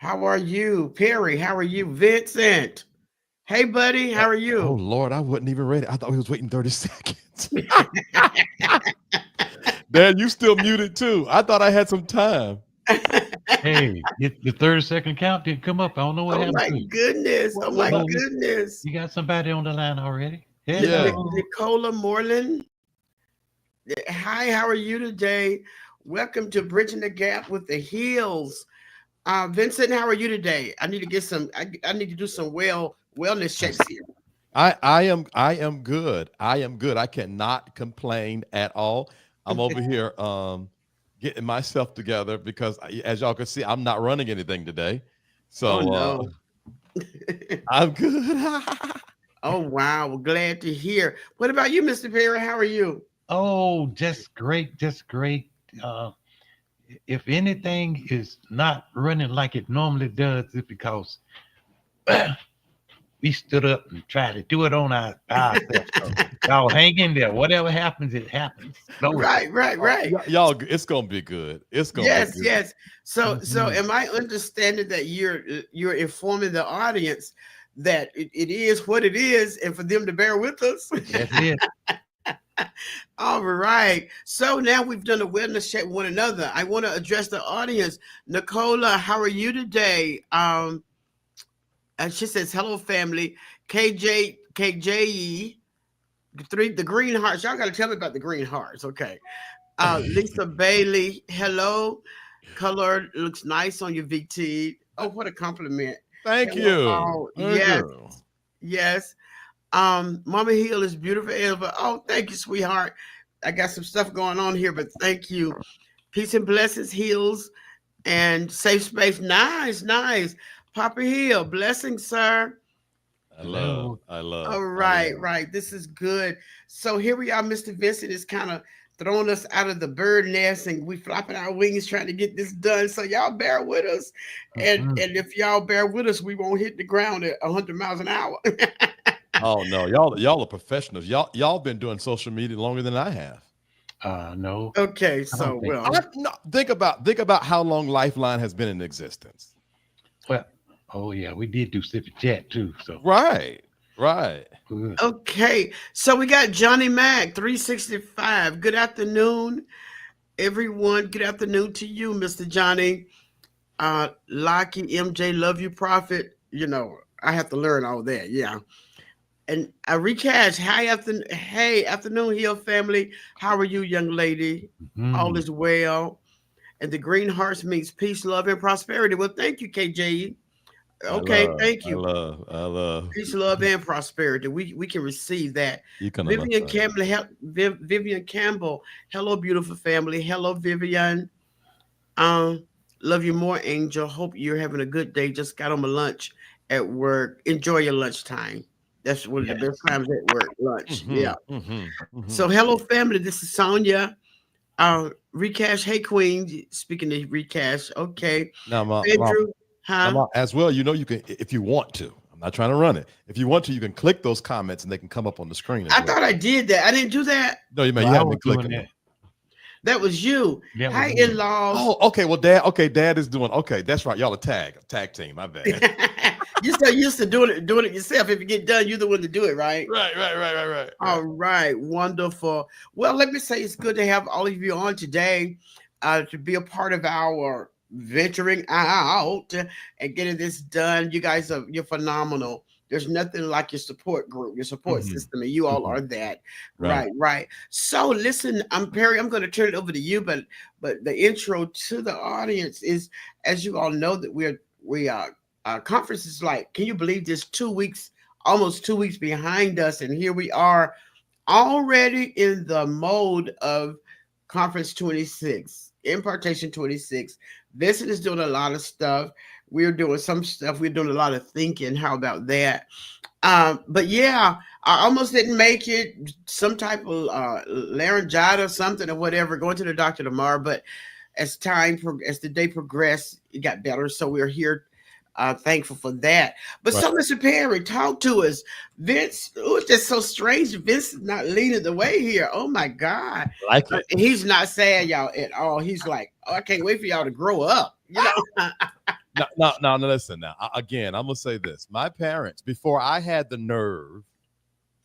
How are you? Perry, how are you? Vincent. Hey, buddy, how are Oh you? Lord, I wasn't even ready. I thought we was waiting 30 seconds. Dad, you still muted too. I thought I had some time. Hey, the 30-second count didn't come up. I don't know what Oh happened my to you. goodness. Oh my What? Oh, goodness. you got somebody on the line already? Yeah. Hello. Nicola Moreland. Hi, how are you today? Welcome to Bridging the Gap with the Heels. Vincent, how are you today? I need to get some, I need to do some wellness checks here. I am good. I am good. I cannot complain at all. I'm over here getting myself together because as y'all can see, I'm not running anything today. Oh So no. I'm good. Oh wow. Well, glad to hear. What about you, Mr. Perry? How are you? Oh, just great, just great. Uh, if anything is not running like it normally does, it's because we stood up and tried to do it on our ourselves. So y'all hang in there. Whatever happens, it happens. Go with it. Right, right, right. Y'all, it's gonna be good. It's gonna be Yes, good. yes. So Mhm. am I understanding that you're informing the audience that it is what it is, and for them to bear with us? That's it. All right. So now we've done a wellness check with one another. I want to address the audience. Nicola, how are you today? And she says, "Hello, family." KJE, the green hearts. Y'all got to tell me about the green hearts, okay? Lisa Bailey, hello. Color looks nice on your VT. Oh, what a compliment. Thank Hello, you. all. Thank Yes, you. yes. Mama Hill is beautiful ever. Oh, thank you, sweetheart. I got some stuff going on here, but thank you. Peace and blessings, Hills, and safe space. Nice, nice. Papa Hill, blessings, sir. I love, Hello. I love, All I right, love. right. This is good. So here we are. Mr. Vincent is kind of throwing us out of the bird nest, and we flopping our wings trying to get this done. So y'all bear with us, and Mhm. and if y'all bear with us, we won't hit the ground at 100 miles an hour. Oh no, y'all are professionals. Y'all been doing social media longer than I have. No, Okay, I don't so think well, so. No, think about how long Lifeline has been in existence. Well, oh yeah, we did do Sippy Chat too. So Right, right. good. okay. So we got Johnny Mac 365. Good afternoon, everyone. Good afternoon to you, Mr. Johnny. Locky MJ, love you, Prophet. You know, I have to learn all that. Yeah. And I recash. Hey, afternoon, Hill family. How are you, young lady? All Mhm. is well. And the green hearts means peace, love, and prosperity. Well, thank you, KJ. I Okay, love, thank I you. love, I love. Peace, love, and prosperity. We can receive that. You can understand. Vivian Campbell. Hello, beautiful family. Hello, Vivian. Um, love you more, Angel. Hope you're having a good day. Just got on my lunch at work. Enjoy your lunchtime. That's one of the Yes. best times at work. Lunch. Yeah. Hmm, hmm, hmm. So, hello, family. This is Sonia. Recash. Hey, Queen. Speaking of recash. Okay. Now, Andrew. Huh? as well, you can if you want to. I'm not trying to run it. If you want to, you can click those comments and they can come up on the screen as I well. thought I did that. I didn't do that. No, you man, Well, you I haven't was been doing clicking them. that. That was you. That was Hi, me. in laws. Oh, okay. Well, Dad. Okay, Dad is doing. Okay, that's right. Y'all a tag team. My bad. You're so used to doing it yourself. If you get done, you're the one to do it, right? Right. All right, wonderful. Well, let me say it's good to have all of you on today to be a part of our venturing out and getting this done. You're phenomenal. There's nothing like your support group, your support Hmm, system, and you all hmm. are that. Right. Right, right. So listen, I'm Perry. I'm going to turn it over to you, but the intro to the audience is, as you all know, that we are conference is like, can you believe this? 2 weeks, almost 2 weeks behind us, and here we are already in the mode of conference 26, impartation 26. Vincent is doing a lot of stuff. We're doing some stuff. We're doing a lot of thinking. How about that? But yeah, I almost didn't make it. Some type of laryngitis or something or whatever. Going to the doctor tomorrow. But as the day progressed, it got better. So we're here, thankful for that. But Right. so, Mr. Perry, talk to us. Vince, oh, it's just so strange. Vince is not leading the way here. Oh my God. Like it. He's not sad, y'all, at all. He's like, oh, I can't wait for y'all to grow up. You know. No, listen now. Again, I'm gonna say this. My parents, before I had the nerve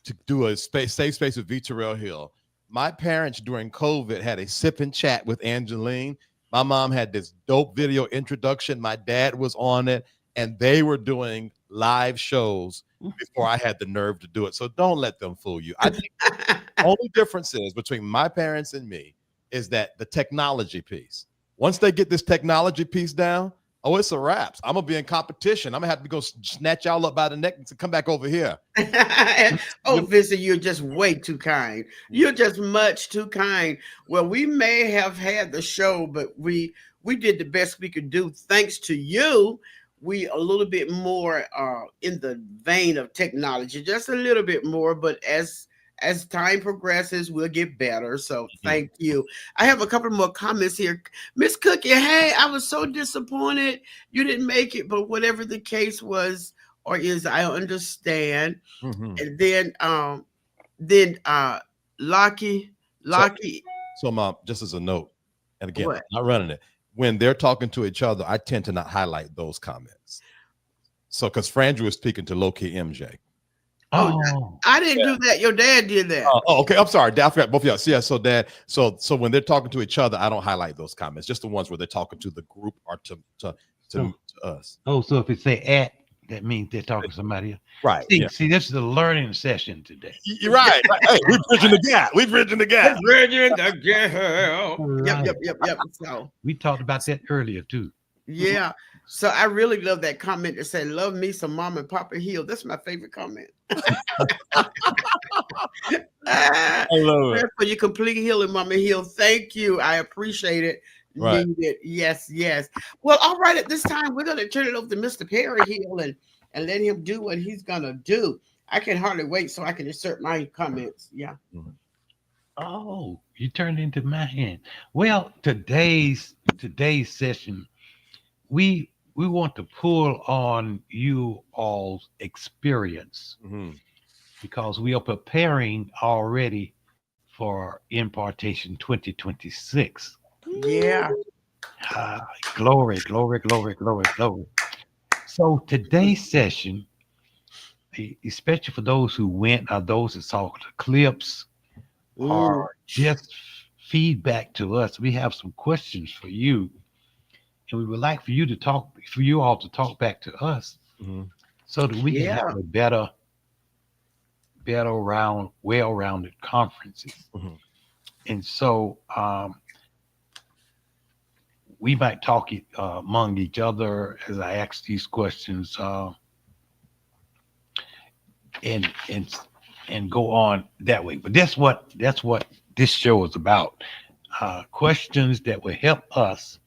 to do a safe space with V. Terrell Hill, my parents during COVID had a sip and chat with Angeline. My mom had this dope video introduction. My dad was on it, and they were doing live shows before I had the nerve to do it. So don't let them fool you. I think the only difference is between my parents and me is that the technology piece. Once they get this technology piece down, oh, it's a wraps. I'm gonna be in competition. I'm gonna have to go snatch y'all up by the neck and come back over here. Oh, Vincent, you're just way too kind. You're just much too kind. Well, we may have had the show, but we did the best we could do. Thanks to you, we a little bit more in the vein of technology, just a little bit more. But as time progresses, we'll get better. So thank you. I have a couple more comments here. Miss Cookie, hey, I was so disappointed you didn't make it, but whatever the case was or is, I understand. And then Lockie, So Mom, just as a note, and again, what? not running it. When they're talking to each other, I tend to not highlight those comments. So because Frandrew was speaking to low-key MJ. Oh, I didn't do that. Your dad did that. Oh, okay. I'm sorry. I forgot both of y'all. So, yeah, so Dad, so when they're talking to each other, I don't highlight those comments, just the ones where they're talking to the group or to us. Oh, so if it say at, that means they're talking to somebody else. Right. See, this is a learning session today. You're right. Hey, we're bridging the gap. We're bridging the gap. Right. Yep. So We talked about that earlier too. yeah. So I really love that comment that said, "Love me some Mom and Papa Hill." That's my favorite comment. I love it. For your complete healing, Mama Hill. Thank you. I appreciate it. Right. Need it. Yes. Well, all right. At this time, we're gonna turn it over to Mr. Perry Hill and let him do what he's gonna do. I can hardly wait so I can insert my comments. Yeah. Oh, you turned into my hand. Well, today's session, we want to pull on you all's experience because we are preparing already for impartation 2026. Yeah. Glory. So today's session, especially for those who went or those that saw the clips or just feedback to us, we have some questions for you. And we would like for you all to talk back to us so that we can have a better well-rounded conferences. And so we might talk among each other as I ask these questions and go on that way. But that's what this show is about. Questions that will help us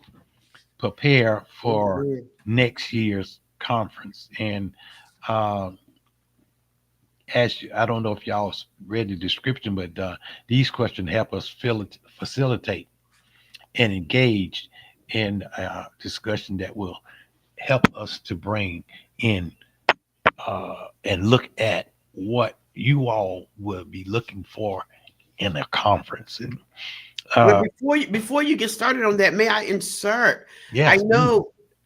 prepare for next year's conference. And I don't know if y'all read the description, but these questions help us facilitate and engage in a discussion that will help us to bring in and look at what you all will be looking for in a conference. And well, before you get started on that, may I insert? Yes.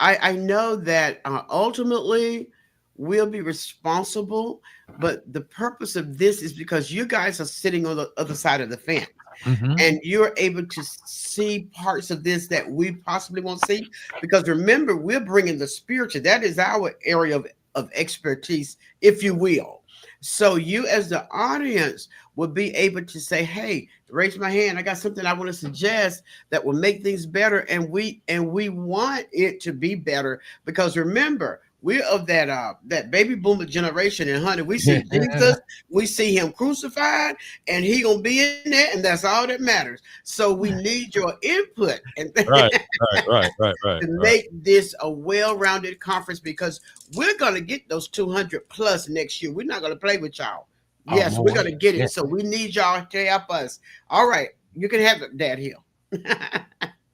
I know that ultimately we'll be responsible, but the purpose of this is because you guys are sitting on the other side of the fence. And you're able to see parts of this that we possibly won't see. Because remember, we're bringing the spiritual. That is our area of expertise, if you will. So you as the audience will be able to say, hey, raise my hand. I got something I want to suggest that will make things better. And we want it to be better because remember, we're of that baby boomer generation, and honey, we see Jesus, we see him crucified, and he gonna be in there, and that's all that matters. So we need your input and right. to make this a well-rounded conference because we're gonna get those 200 plus next year. We're not gonna play with y'all. Yes, we're gonna get it. So we need y'all to help us. All right, you can have it, Dad Hill.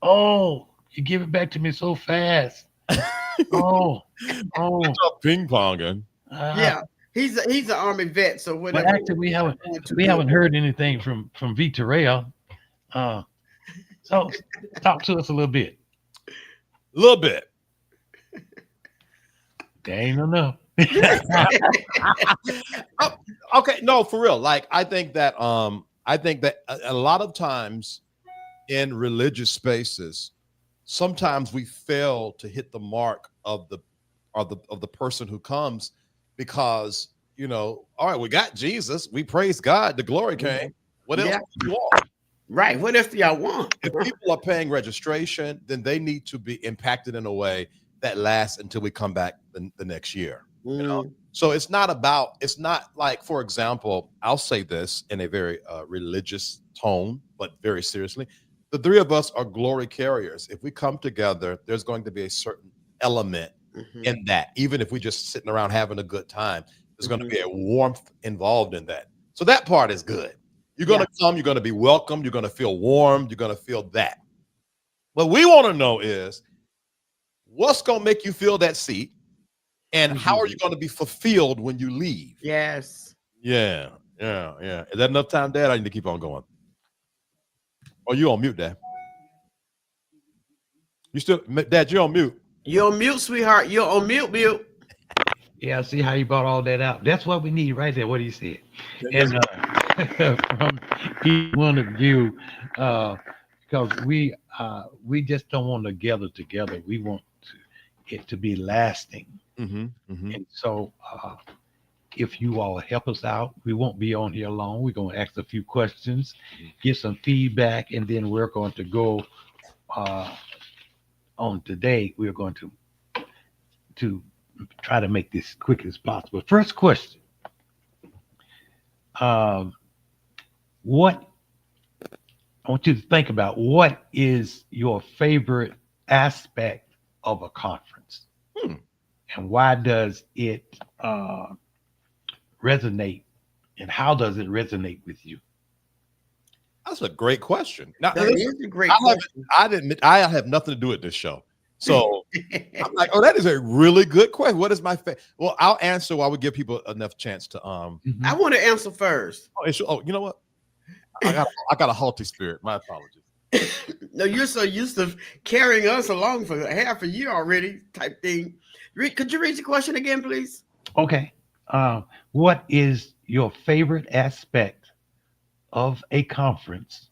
Oh, you give it back to me so fast. Oh, ping ponging. Yeah, he's an Army vet, so whatever. But actually, we haven't heard anything from V. Terrell. So talk to us a little bit. A little bit. There ain't enough. Oh, okay, no, for real. Like I think that a lot of times in religious spaces, sometimes we fail to hit the mark of the person who comes because all right, we got Jesus, we praise God, the glory came. What else Yeah. do you want? Right. What else do y'all want? If people are paying registration, then they need to be impacted in a way that lasts until we come back the next year. Mm, So it's not like, for example, I'll say this in a very religious tone, but very seriously. The three of us are glory carriers. If we come together, there's going to be a certain element mhm, in that. Even if we're just sitting around having a good time, there's going to mhm. be a warmth involved in that. So that part is good. You're going Yeah. to come, you're going to be welcomed, you're going to feel warm, you're going to feel that. What we want to know is what's going to make you feel that seat and how are you going to be fulfilled when you leave? Yes. Yeah, yeah, yeah. Is that enough time, Dad? I need to keep on going. Oh, you on mute, Dad? You still, Dad? You're on mute. You're on mute, sweetheart. You're on mute. Yeah, see how you brought all that out. That's what we need right there. What he said, and from each one of you, because we just don't want to gather together. We want it to be lasting, and so if you all help us out, we won't be on here long. We're going to ask a few questions, get some feedback, and then we're going to go on today. We're going to try to make this quick as possible. First question. What I want you to think about, what is your favorite aspect of a conference? And why does it resonate, and how does it resonate with you? That's a great question. Now, That listen, is a great question. I have nothing to do with this show. So I'm like, oh, that is a really good question. What is my favorite? Well, I'll answer while we give people enough chance to I want to answer first. you know what? I got a haughty spirit. My apologies. No, you're so used to carrying us along for half a year already, type thing. Could you read the question again, please? Okay. What is your favorite aspect of a conference,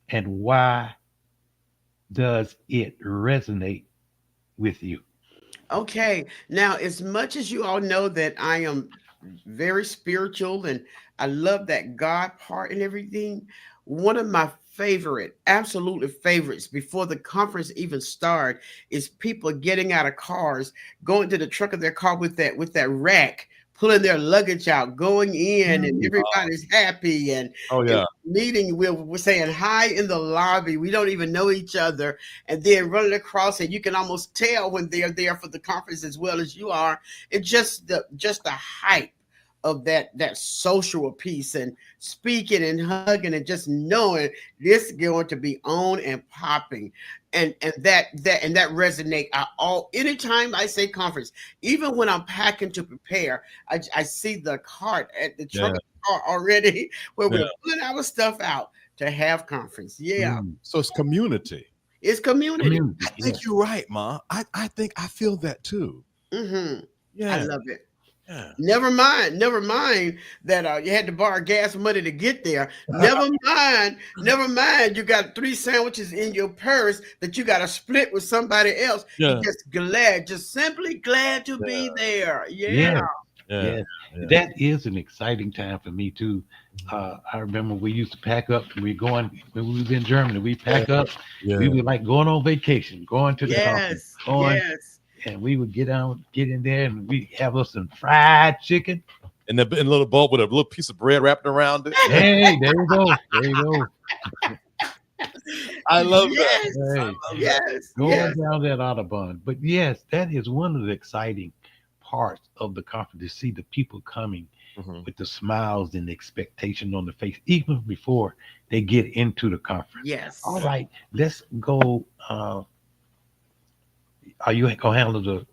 and why does it resonate with you? Okay. Now, as much as you all know that I am very spiritual and I love that God part and everything, one of my favorite, absolutely favorites before the conference even start is people getting out of cars, going to the truck of their car with that rack, pulling their luggage out, going in, and everybody's happy and Oh and yeah. meeting. We're saying hi in the lobby. We don't even know each other, and then running across, and you can almost tell when they're there for the conference as well as you are. It's just the hype of that social piece and speaking and hugging and just knowing this is going to be on and popping, and that resonate. Anytime I say conference, even when I'm packing to prepare, I see the cart at the truck car already where we're pulling our stuff out to have conference. Yeah, So it's community. it's community. I think you're right, Ma. I think I feel that too. I Yeah. love it. Yeah. Never mind that you had to borrow gas money to get there. Never mind. You got 3 sandwiches in your purse that you got to split with somebody else. Yeah. You're just simply glad to be there. Yeah. Yeah. That is an exciting time for me too. I remember we used to pack up. When we was in Germany. We pack up. We were like going on vacation, going to the conference, Yes. and we would get in there, and we have us some fried chicken. And in a little bowl with a little piece of bread wrapped around it. Hey, there you go. There you go. I love Yes. that. Yes. Going Yes. down that Autobahn. But yes, that is one of the exciting parts of the conference, to see the people coming with the smiles and the expectation on the face, even before they get into the conference. Yes. All right, let's go. Are you gonna handle the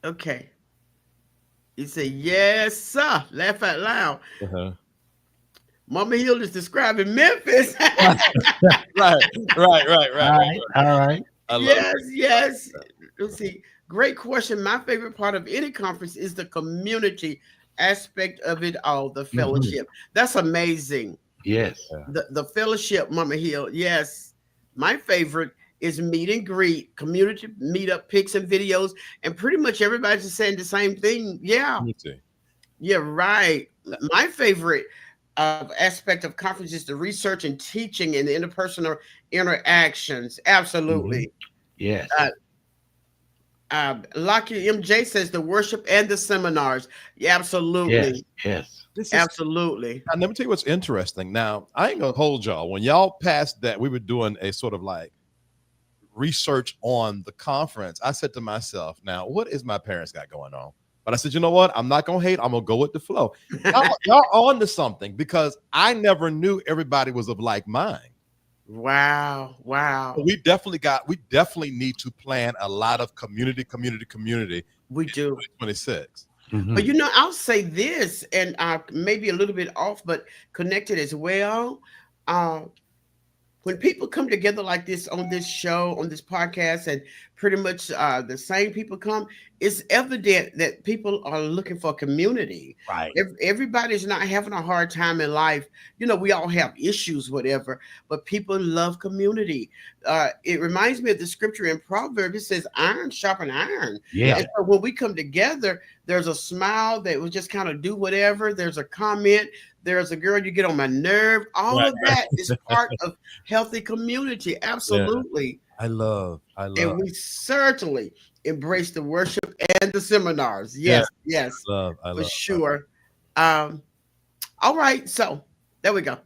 Okay. You say yes, sir. Laugh out loud. Mama Hill is describing Memphis. Right, right, right, All right. right, all right. I love Yes, yes. Let's see. Great question. My favorite part of any conference is the community aspect of it all, the Mhm. fellowship. That's amazing. Yes. it. The fellowship, Mama Hill. Yes. My favorite is meet and greet, community meetup pics and videos, and pretty much everybody's just saying the same thing. Yeah. Community. Yeah, right. My favorite aspect of conference is the research and teaching and the interpersonal interactions. Hmm. Absolutely. Yes. Uh, Lucky MJ says the worship and the seminars. Yeah, Yes. absolutely. Yes. This is Absolutely. now, let me tell you what's interesting. Now, I ain't gonna hold y'all. When y'all passed that, we were doing a sort of like research on the conference. I said to myself, now, what is my parents got going on? But I said, you know what? I'm not gonna hate. I'm gonna go with the flow. Y'all on to something because I never knew everybody was of like mind. Wow. So Wow. we definitely need to plan a lot of community We in do. 2026. Hmm. But I'll say this, and maybe a little bit off, but connected as well. Uh, when people come together like this on this show, on this podcast, and pretty much the same people come, it's evident that people are looking for community. Right. Everybody's not having a hard time in life. We all have issues, whatever, but people love community. It reminds me of the scripture in Proverbs. It says, iron sharpen iron. Yeah, Yeah. And so when we come together, there's a smile that will just kind of do whatever. There's a comment. There's a girl, you get on my nerve. All right. of that is part of healthy community. Yeah. Absolutely. I And love, we certainly embrace the worship and the seminars. yeah, Yes, yes, I for love. sure. Um, all right, so there we go.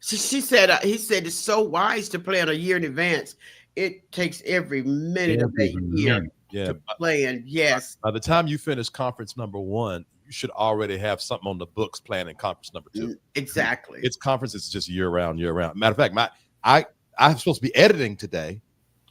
She said, he said, it's so wise to plan a year in advance. It takes every minute of Every that year minute. Yeah. to plan. Yes, By the time you finish conference number one, you should already have something on the books planning conference number two. exactly. Its conference is just year round, year round. Matter of fact, I I'm supposed to be editing today,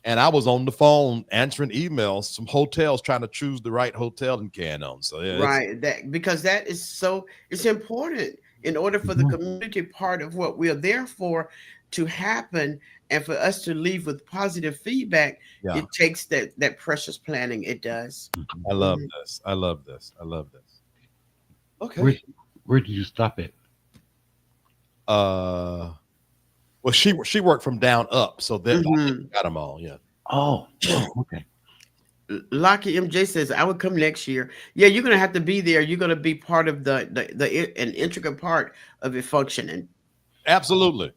and I was on the phone answering emails, some hotels trying to choose the right hotel in Canon. So yeah, it's Right. That because that is so it's important in order for the Mhm. community part of what we're there for to happen and for us to leave with positive feedback, yeah. it takes that precious planning. It does. Mhm. I love Mhm. this. I love this. I love this. Where, Okay. where did you stop at? Uh, well, she worked from down up, so that I think Mhm. we got them all. Yeah. Oh, oh, okay. Lucky MJ says, I would come next year. Yeah, you're gonna have to be there. You're gonna be part of an intricate part of it functioning. Absolutely.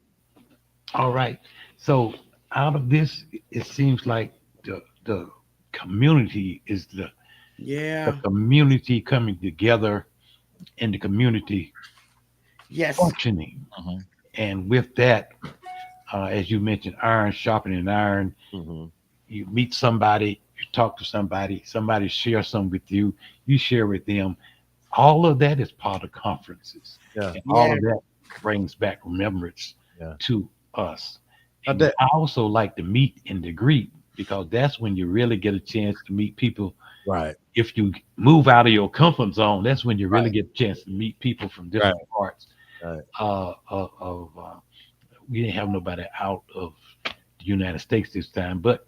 All right. So out of this, it seems like the community is the Yeah. community coming together and the community Yes. functioning. Mhm, And with that, as you mentioned, iron sharpening iron. mhm. You meet somebody, you talk to somebody, somebody shares something with you, you share with them. All of that is part of conferences, Yeah. and all Yeah. of that brings back remembrance Yeah. to us. Now And that I also like to meet and to greet because that's when you really get a chance to meet people. right. If you move out of your comfort zone, that's when you really Right. get a chance to meet people from Right. different parts Right. of. We didn't have nobody out of the United States this time, but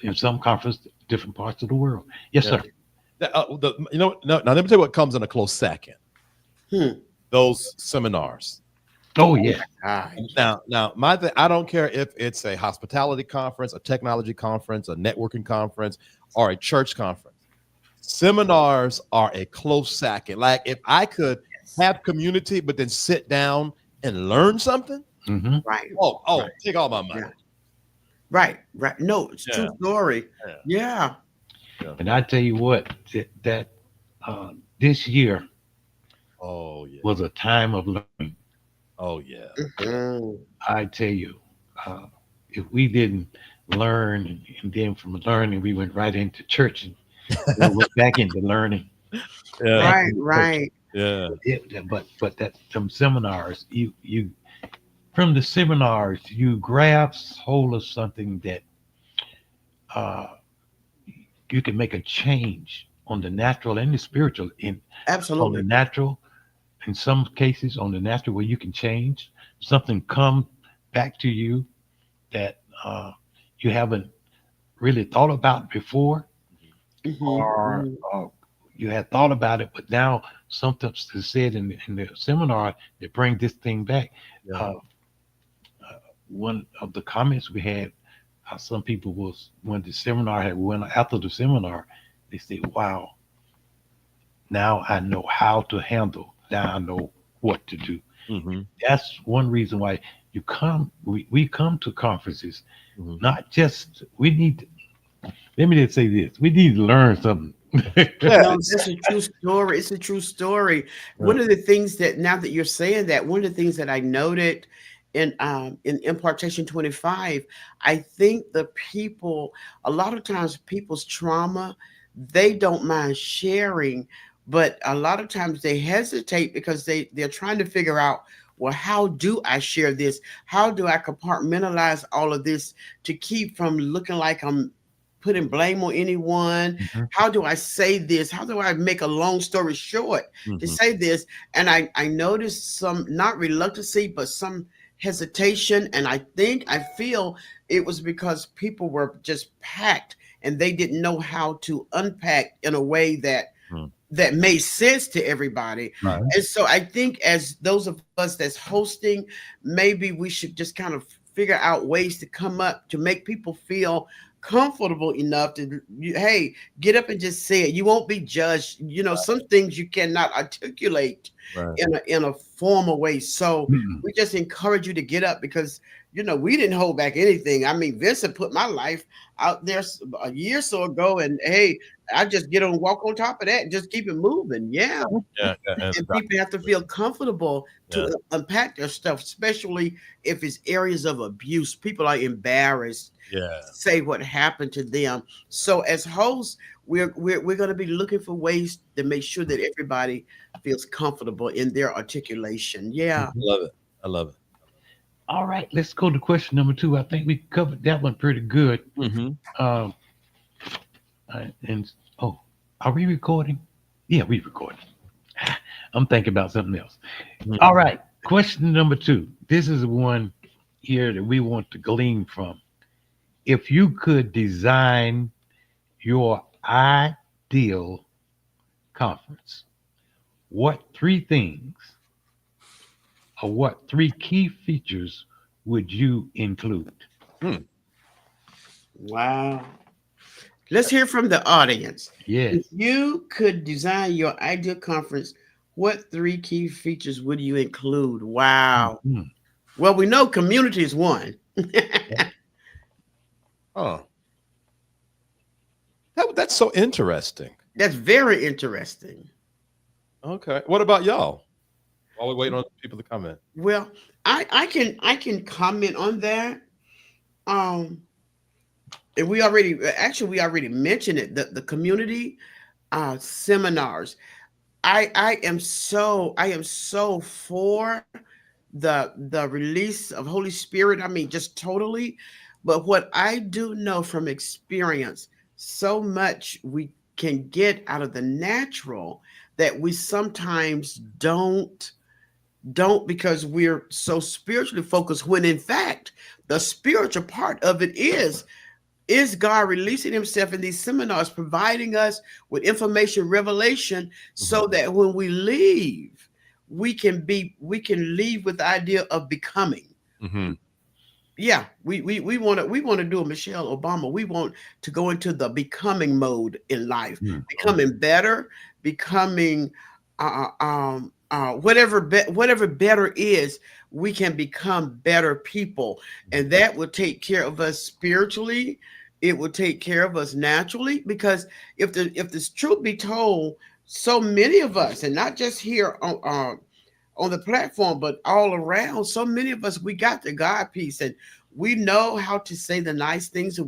in some conferences, different parts of the world. Yes, Yeah. sir. No, now let me tell you what comes in a close second. Hmm. Those seminars. Oh, Oh yeah. my God. Now, my thing, I don't care if it's a hospitality conference, a technology conference, a networking conference, or a church conference. Seminars are a close second. Like if I could Yes. have community, but then sit down and learn something. Hmm. Right. Oh, Right. take all my Yeah. money. Right. Right. No, it's Yeah, true story. yeah, Yeah. yeah. And I tell you what, that this year Oh yeah. was a time of learning. Oh yeah. Mhm. I tell you, uh, if we didn't learn, and then from learning, we went right into church and we went back into learning, Yeah. back Right. into church. Right. Yeah. But that some seminars, you from the seminars, you grab hold of something that uh, you can make a change on the natural and the spiritual. On the Absolutely. natural, in some cases on the natural where you can change something, come back to you that you haven't really thought about before, Mhm, or mhm. you had thought about it, but now something is said in the seminar that bring this thing back. Yeah. Uh, One of the comments we had, some people was when the seminar had went after the seminar, they said, "Wow, now I know how to handle. Now I know what to do." Mm-hmm. That's one reason why you come. We come to conferences, Mm-hmm. not just we need. Let me just say this: we need to learn something. Yeah. No, that's a true story. It's a true story. Yeah. One of the things that now that you're saying that, one of the things that I noted in impartation 25, I think the people a lot of times people's trauma, they don't mind sharing, but a lot of times they hesitate because they're trying to figure out, well, how do I share this? How do I compartmentalize all of this to keep from looking like I'm putting blame on anyone? Mhm. How do I say this? How do I make a long story short to Mm-hmm. say this? And I noticed some, not reluctancy, but some hesitation. And I feel it was because people were just packed and they didn't know how to unpack in a way that made sense to everybody. Right. And so I think as those of us that's hosting, maybe we should just kind of figure out ways to come up to make people feel comfortable enough to, hey, get up and just say it. You won't be judged. Some things you cannot articulate Right. in a formal way. So Mm-mm. we just encourage you to get up because we didn't hold back anything. I mean, Vincent put my life out there a year or so ago, and hey, I just get on, walk on top of that, and just keep it moving. Yeah, Yeah. Yeah. And and people have to feel comfortable to yeah. unpack their stuff, especially if it's areas of abuse. People are embarrassed Yeah. to say what happened to them. So as hosts, we're going to be looking for ways to make sure that everybody feels comfortable in their articulation. Yeah. I love it. I love it. All right, let's go to question number two. I think we covered that one pretty good. Mm-hmm. Um, and oh, are we recording? Yeah, we recording. I'm thinking about something else. All right, question number two. This is one here that we want to glean from. If you could design your ideal conference, what three things or what three key features would you include? Mm. Wow. Let's hear from the audience. Yes. If you could design your ideal conference, what three key features would you include? Wow. Mhm. Well, we know community is one. Oh, that's so interesting. That's very interesting. Okay. What about y'all? While we waiting on people to comment. Well, I can comment on that. Um, and we already mentioned it. The community seminars. I am so for the release of Holy Spirit. I mean, just totally. But what I do know from experience, so much we can get out of the natural that we sometimes don't because we're so spiritually focused, when in fact the spiritual part of it is God releasing himself in these seminars, providing us with information, revelation, Mhm. so that when we leave, we can leave with the idea of becoming. Mm-hmm. Yeah, we want to do a Michelle Obama. We want to go into the becoming mode in life, Mhm. becoming better, becoming whatever better is. We can become better people, and that will take care of us spiritually. It will take care of us naturally, because if this truth be told, so many of us, and not just here on the platform, but all around. So many of us, we got the God piece, and we know how to say the nice things. And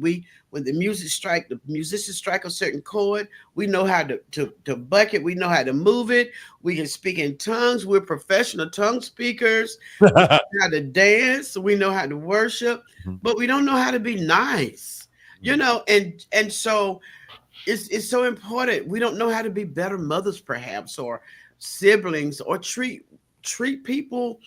when the musicians strike a certain chord, we know how to buck it. We know how to move it. We can speak in tongues. We're professional tongue speakers. We know how to dance. We know how to worship, but we don't know how to be nice. And so it's so important. We don't know how to be better mothers, perhaps, or siblings or treat people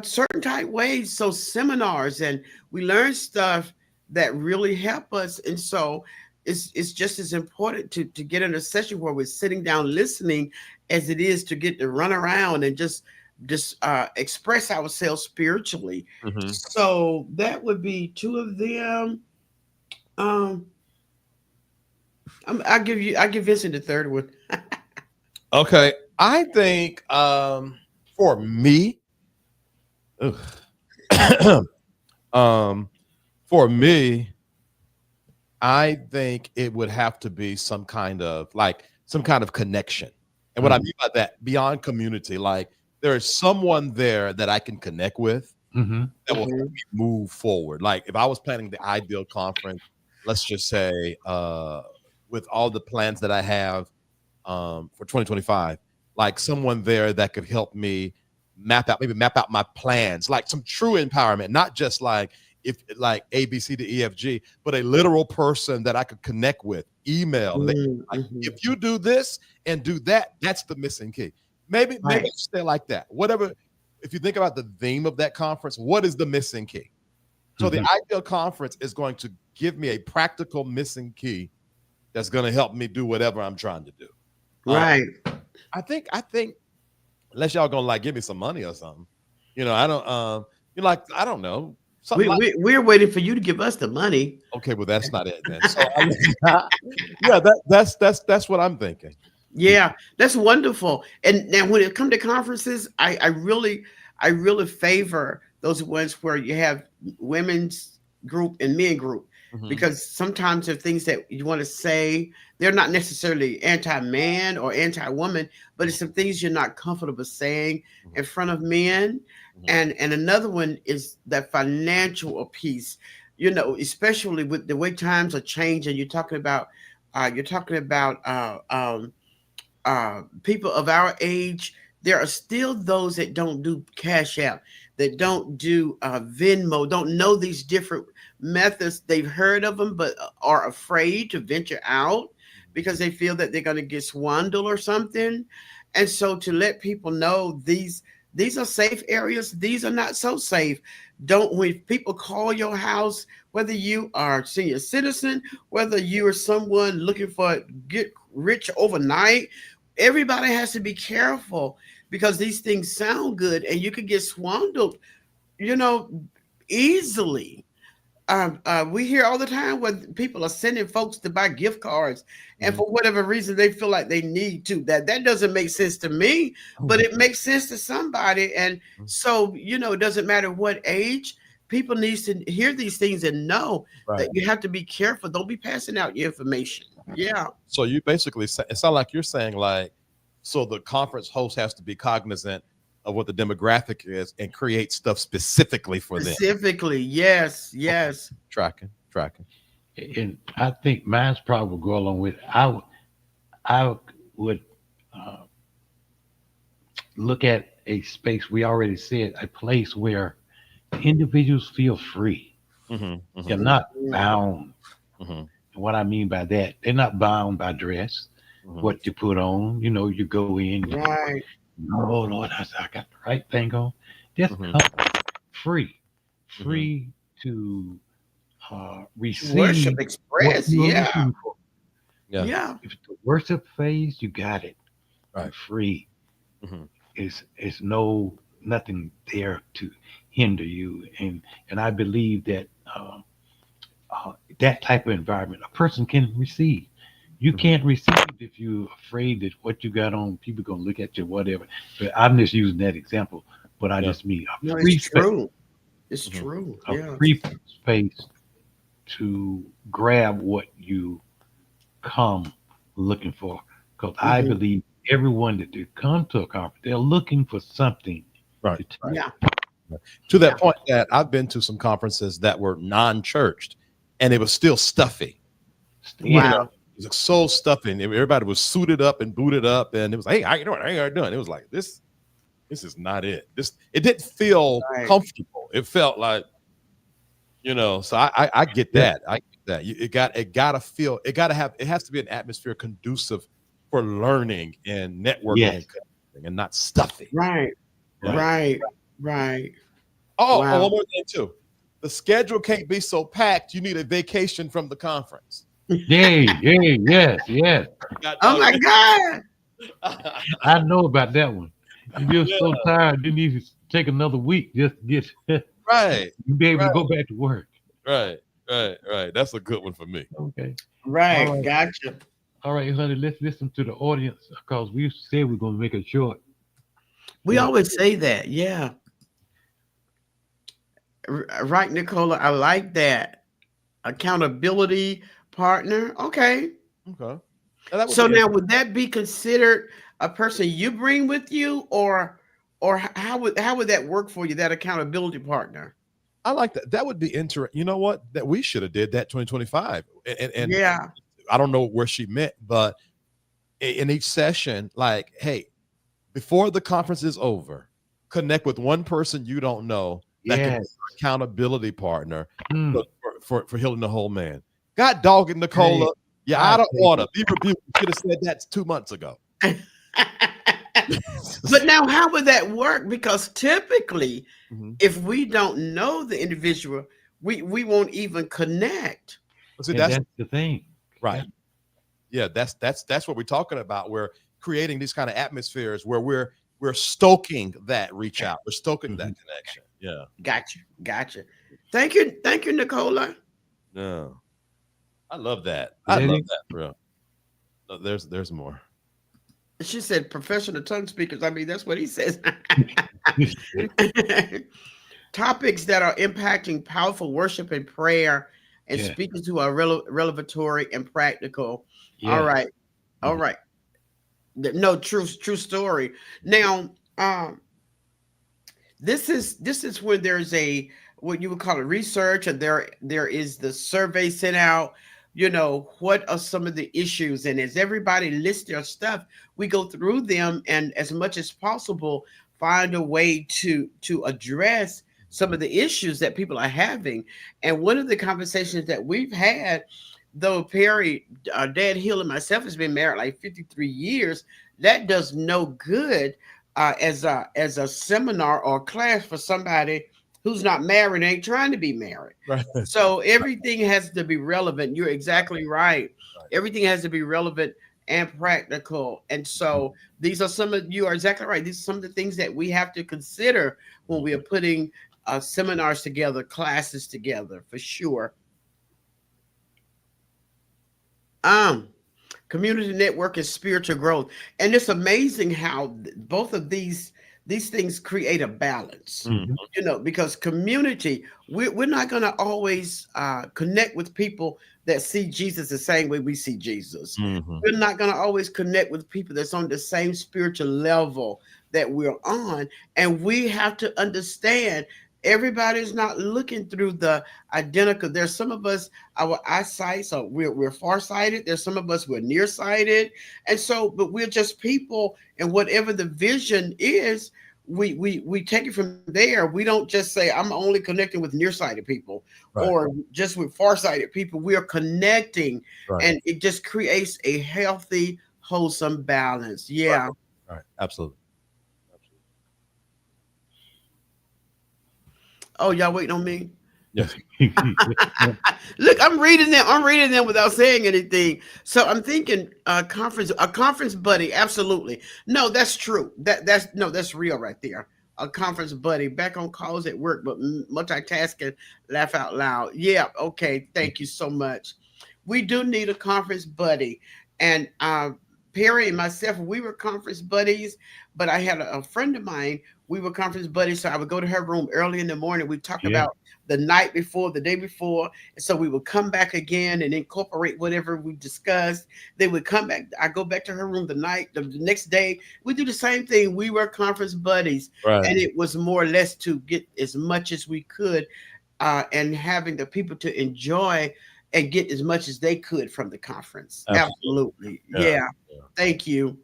certain type ways. So seminars, and we learn stuff that really help us. And so it's just as important to get in a session where we're sitting down listening as it is to get to run around and just express ourselves spiritually. Mhm. So that would be two of them. Um, I give Vincent the third one. Okay, I think for me, ugh, um, for me, I think it would have to be some kind of connection. And what I Mhm. mean by that, beyond community, like there is someone there that I can connect with Mhm. that will help Mhm. me move forward. Like if I was planning the ideal conference, let's just say, with all the plans that I have for 2025, like someone there that could help me map out my plans, like some true empowerment, not just like if like A, B, C, D, E, F, G, but a literal person that I could connect with, email. And like, Mhm. if you do this and do that, that's the missing key. Maybe Right. stay like that. Whatever. If you think about the theme of that conference, what is the missing key? So the Mhm. ideal conference is going to give me a practical missing key that's going to help me do whatever I'm trying to do. Um, Right. I think unless y'all gonna like give me some money or something, I don't like I don't know something like We're waiting for you to give us the money. okay, well that's not it then. So I mean, yeah, that's what I'm thinking. Yeah, that's wonderful. And now when it comes to conferences, I really favor those ones where you have women's group and men group, Mhm, because sometimes there are things that you want to say. They're not necessarily anti-man or anti-woman, but it's some things you're not comfortable saying mhm, in front of men. mhm, And another one is that financial piece. Especially with the way times are changing. You're talking about people of our age. There are still those that don't do Cash App, that don't do Venmo, don't know these different methods. They've heard of them, but are afraid to venture out because they feel that they're going to get swindled or something. And so to let people know these are safe areas, these are not so safe. Don't When people call your house, whether you are a senior citizen, whether you are someone looking for get rich overnight, everybody has to be careful because these things sound good and you could get swindled, you know, easily. We hear all the time when people are sending folks to buy gift cards, and mhm, for whatever reason they feel like they need to. That doesn't make sense to me, but mhm, it makes sense to somebody. And mhm. so, it doesn't matter what age. People needs to hear these things and know Right. that you have to be careful. Don't be passing out your information. Yeah. So you basically say it sounds like you're saying like, so the conference host has to be cognizant of what the demographic is and create stuff specifically for them. Specifically, yes, Okay, yes. tracking. And I think mine's probably will go along with. I would uh, look at a space. We already said a place where individuals feel free. Hmm, They're hmm, not Mhm. bound. hmm, And what I mean by that, they're not bound by dress, hmm, what you put on. You go in, Right. oh Lord, I got the right thing on. Just hmm, come free, hmm. free to To worship, receive what express. you're Yeah. looking for. Yeah. Yeah. If it's the worship phase, you got it. You're Right. free. Hmm. It's no nothing there to hinder you, and I believe that that type of environment a person can receive. You Hmm. can't receive if you're afraid that what you got on, people gonna look at you, whatever. But I'm just using that example. But I Yeah. just mean No, a it's free space, true. It's Hmm. true. a Yeah. free space to grab what you come looking for. Because I Hmm. believe everyone that they come to a conference, they're looking for something Right. to take. Right. Yeah. Right. To Yeah. that point, that I've been to some conferences that were non-churched, and it was still stuffy. Yeah, You know, Wow. it was like so stuffy. And everybody was suited up and booted up, and it was like, hey, how you doing? How you doing? It was like this. This is not it. It didn't feel Right. comfortable. It felt like, so I get yeah, that. I get that. It gotta feel, it has to be an atmosphere conducive for learning and networking Yes. and connecting and not stuffy. Right. Right. Right. Right. Oh, Wow. one more thing too. The schedule can't be so packed. You need a vacation from the conference. Yay, yay, yes, yes. God Oh dog my God. it. I know about that one. You're Yeah, so tired, you need to take another week just to get right, you be able right, to go back to work. right, right. That's a good one for me. Okay. All Right. right. Gotcha. All right, honey, let's listen to the audience because we said we're gonna make it short. We Short. always say that. Yeah. Right, Nicola. I like that. Accountability partner. Okay. Okay. And that would So be now would that be considered a person you bring with you, or how would that work for you, that accountability partner? I like that. That would be interesting. You know what? That we should have did that 2025. And Yeah. I don't know where she meant, but in each session, like, hey, before the conference is over, connect with one person you don't know that can be Yes. your accountability partner Mm. for healing the whole man. God dog it, Nicola. Hey, You're I out of take order. it. Be rebuked. You should have said that 2 months ago. But now how would that work? Because typically, Mhm. if we don't know the individual, we won't even connect. See, And that's that's the thing. right. Yeah. Yeah, that's what we're talking about. We're creating these kind of atmospheres where we're stoking that reach out. We're stoking that Mhm. connection. Yeah. Gotcha. Gotcha. Thank you, Nicola. Yeah. I love that. Is I that love it? that, bro. No, there's more. She said professional tongue speakers. I mean, that's what he says. Topics that are impacting powerful worship and prayer and Yeah. speakers who are revelatory and practical. All Yes. right. All Mhm. right. No, true story. Now, this is where there's a what you would call it research, and there is the survey sent out. What are some of the issues, and as everybody lists their stuff, we go through them and as much as possible find a way to address some of the issues that people are having. And one of the conversations that we've had, though Perry, Dad Hill, and myself has been married like 53 years, that does no good as a seminar or class for somebody who's not married and ain't trying to be married. Right. So everything has to be relevant. You're exactly right. Right. Everything has to be relevant and practical. And so these are some of you are exactly right. These are some of the things that we have to consider when we are putting seminars together, classes together, for sure. Um, Community network is spiritual growth, and it's amazing how both of these things create a balance. Mhm. Because community, we're not going to always connect with people that see Jesus the same way we see Jesus. Mhm. We're not going to always connect with people that's on the same spiritual level that we're on, and we have to understand everybody's not looking through the identical. There's some of us, our eyesight, so we're farsighted. There's some of us we're nearsighted, and so, but we're just people, and whatever the vision is, we take it from there. We don't just say I'm only connecting with nearsighted people Right. or just with farsighted people. We are connecting, Right. and it just creates a healthy, wholesome balance. Right. Yeah. Right. Absolutely. Oh, y'all waiting on me? Yes. Look, I'm reading them. I'm reading them without saying anything. So I'm thinking a conference buddy. Absolutely. No, that's true. That's real right there. A conference buddy back on calls at work, but multitasking, laugh out loud. Yeah. Okay. Thank you so much. We do need a conference buddy. And Perry and myself, we were conference buddies, but I had a friend of mine. We were conference buddies. So I would go to her room early in the morning. We talk Yeah. about the night before, the day before. And so we would come back again and incorporate whatever we discussed. They would come back. I go back to her room the next day. We do the same thing. We were conference buddies. Right. And it was more or less to get as much as we could and having the people to enjoy and get as much as they could from the conference. Absolutely. Absolutely. Yeah. Yeah. Yeah. Thank you.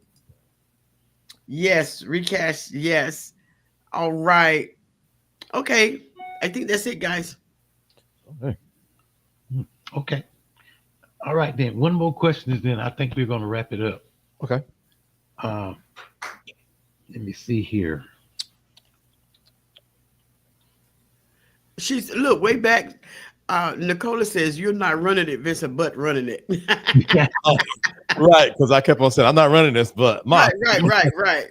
Yes. Recast. Yes. All right. Okay. I think that's it, guys. Okay. Okay. All right then. One more question is then I think we're gonna wrap it up. Okay. Uh, Let me see here. She's look way back. Nicola says you're not running it, Vincent, but running it. Oh, right, because I kept on saying I'm not running this, but ma.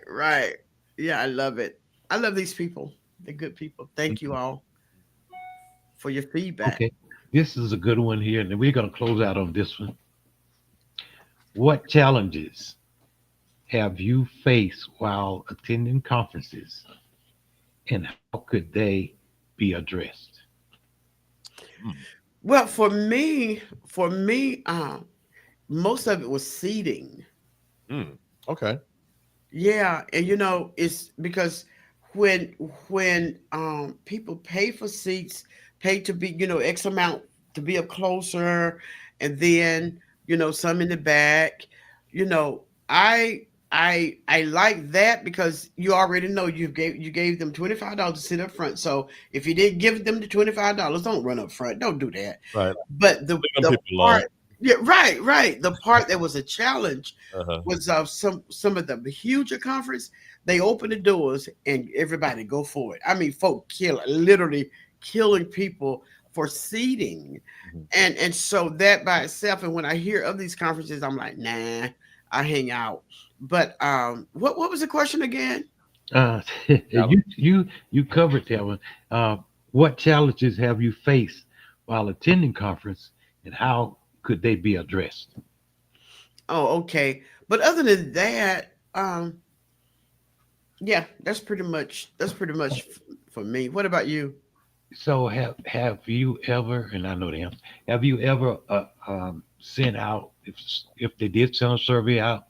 Right. Yeah, I love it. I love these people. They're good people. Thank you all for your feedback. Okay, this is a good one here, and we're going to close out on this one. What challenges have you faced while attending conferences, and how could they be addressed? Mm, Well, for me, most of it was seating. mm, okay. Yeah, and it's because when people pay for seats, pay to be, X amount to be up closer, and then, some in the back, you know, I like that because you already know you gave them $25 to sit up front. So if you didn't give them the $25, don't run up front. Don't do that. Right. But the Leave them the people alone. part, yeah, right. The part that was a challenge Uh-huh. was some of the huger conference. They open the doors and everybody go for it. I mean, folk literally killing people for seating, Mhm. and so that by itself. And when I hear of these conferences, I'm like, nah, I hang out. But what was the question again? You covered that one. Uh, what challenges have you faced while attending conference, and how could they be addressed? Oh, okay. But other than that, yeah, that's pretty much for me. What about you? So have you ever, and I know the answer, have you ever sent out, if they did send a survey out,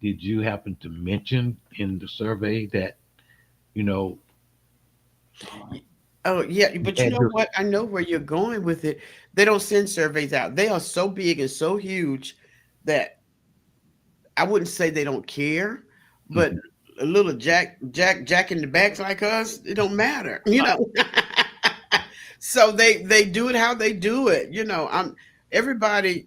did you happen to mention in the survey that you know Oh, yeah, you but you had know to? what? I know where you're going with it. They don't send surveys out. They are so big and so huge that I wouldn't say they don't care, but Mhm. a little Jack in the backs like us, it don't matter, So they do it how they do it. Everybody,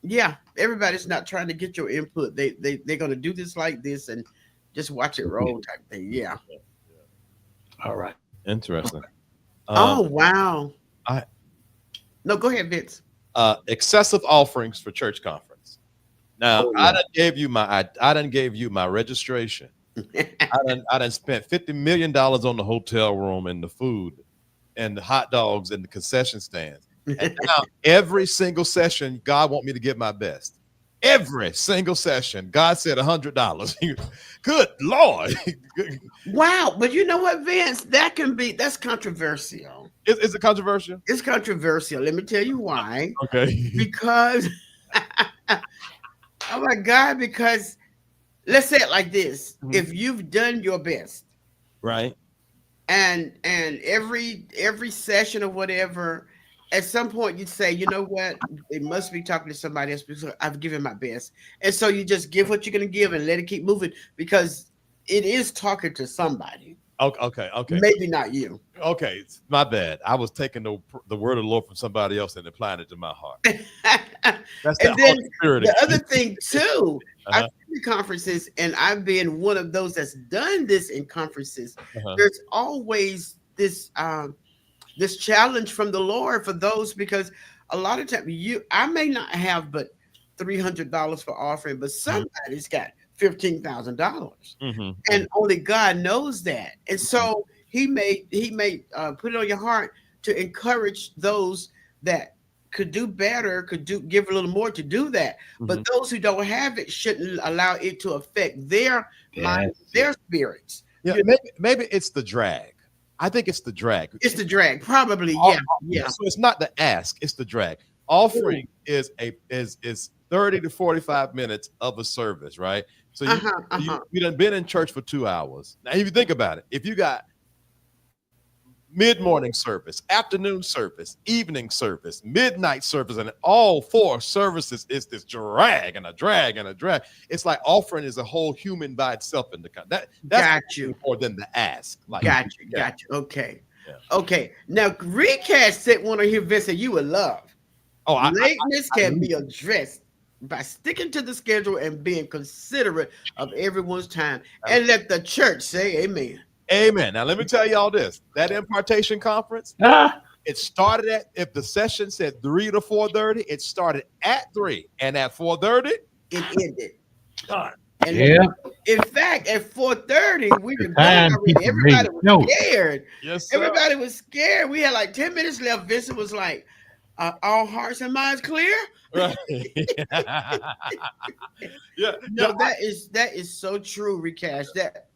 yeah, everybody's not trying to get your input. They're gonna do this like this and just watch it Okay. roll type thing. Yeah. All right. Interesting. Oh wow. I No, go ahead, Vince. excessive offerings for church conference. Now Oh yeah. I done gave you my registration. I done spent $50 million on the hotel room and the food and the hot dogs and the concession stands. And now every single session, God want me to give my best. Every single session, God said $100. Good Lord. Wow, but you know what, Vince? That's controversial. Is it controversial? It's controversial. Let me tell you why. Okay. Because oh my God, because let's say it like this. Mhm. If you've done your best Right. and every session or whatever, at some point you'd say, you know what, they must be talking to somebody else because I've given my best. And so you just give what you're gonna give and let it keep moving because it is talking to somebody. Okay. Maybe not you. Okay. It's my bad. I was taking the word of the Lord from somebody else and applying it to my heart. That's And that then Holy Spirit the again. other thing too, I've Uh-huh. been to conferences and I've been one of those that's done this in conferences. Uh-huh. There's always this challenge from the Lord for those because a lot of times I may not have but $300 for offering, but Mhm. somebody's got $15,000, Mhm. and only God knows that. And Mhm. so he may put it on your heart to encourage those that could do better, could do give a little more to do that. But Mhm. those who don't have it shouldn't allow it to affect their mind, That's it. their spirits. Yeah, You know, maybe it's the drag. I think it's the drag. it's the drag, probably. All- Yeah, yeah, yeah. so it's not the ask, it's the drag. Ooh, Offering is 30 to 45 minutes of a service, right? So uh-huh, uh-huh. you done been in church for 2 hours. Now, if you think about it, if you got mid-morning service, afternoon service, evening service, midnight service, and all four services is this drag and a drag and a drag. It's like offering is a whole human by itself in the that's Got you. more than the ask. Like, yeah, Got you. Okay. yeah. Okay. Now, Recast said one of his Vincent you would love. Oh, Lateness I can need be addressed. by sticking to the schedule and being considerate of everyone's time, and let the church say amen. Amen. Now let me tell y'all this: that impartation conference, Ah, it started at, if the session said 3 to 4:30, it started at 3, and at 4:30, It ended. done. And yeah. in fact, at 4:30, we The were done time already. people made Everybody it was show. scared. Yes, sir. Everybody was scared. We had like 10 minutes left. Vincent was like, all hearts and minds clear. Right. Yeah. No, that is so true, Recash. That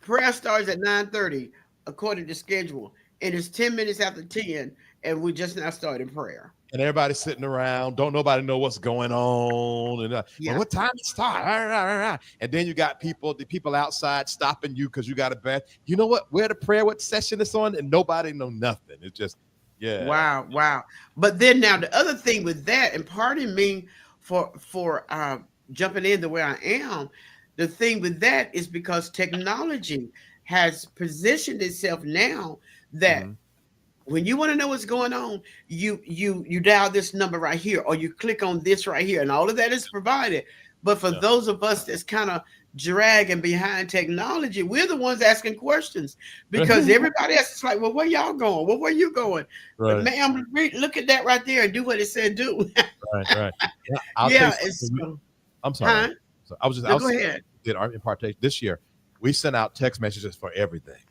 prayer starts at 9:30 according to schedule, and it's 10 minutes after 10, and we just now started prayer. And everybody's sitting around, don't nobody know what's going on, and well, Yeah. what time to start? And then you got the people outside stopping you because you got a bath. You know what? Where the prayer, what session it's on, and nobody know nothing. It's just, yeah. Wow, wow. But then now the other thing with that, and pardon me for jumping in the way I am, the thing with that is because technology has positioned itself now that Mhm. when you want to know what's going on, you dial this number right here, or you click on this right here, and all of that is provided. But for Yeah. those of us that's kind of dragging behind technology, we're the ones asking questions because everybody else is like, "Well, where y'all going? Well, where you going?" Right, Ma'am, look at that right there and do what it said do. right. Yeah, I'll tell you Yeah, it's something. I'm sorry. huh? So No, I go was ahead. did our impartation this year. We sent out text messages for everything.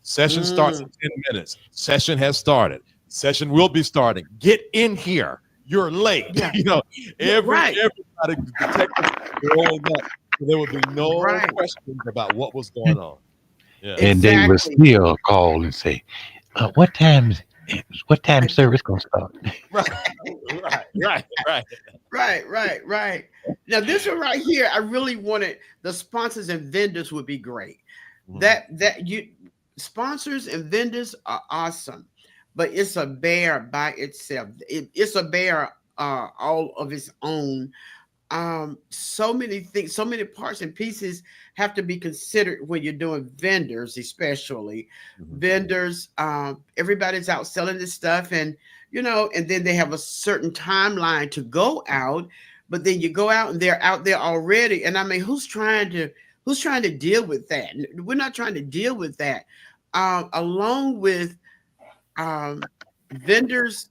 Session starts Mm, in 10 minutes. Session has started. Session will be starting. Get in here. You're late. yeah, yeah, right, Everybody, the text was rolling up. So there would be no right, questions about what was going on. Yeah. And they will exactly. still call and say, what time service gonna start? Right. Right. Right. Now this one right here, I really wanted the sponsors and vendors would be great. Mhm. That you sponsors and vendors are awesome, but it's a bear by itself. It's a bear all of its own. So many things, so many parts and pieces have to be considered when you're doing vendors, especially Mhm. vendors. Everybody's out selling this stuff, and and then they have a certain timeline to go out, but then you go out and they're out there already, and I mean, who's trying to deal with that? We're not trying to deal with that. Along with um vendors,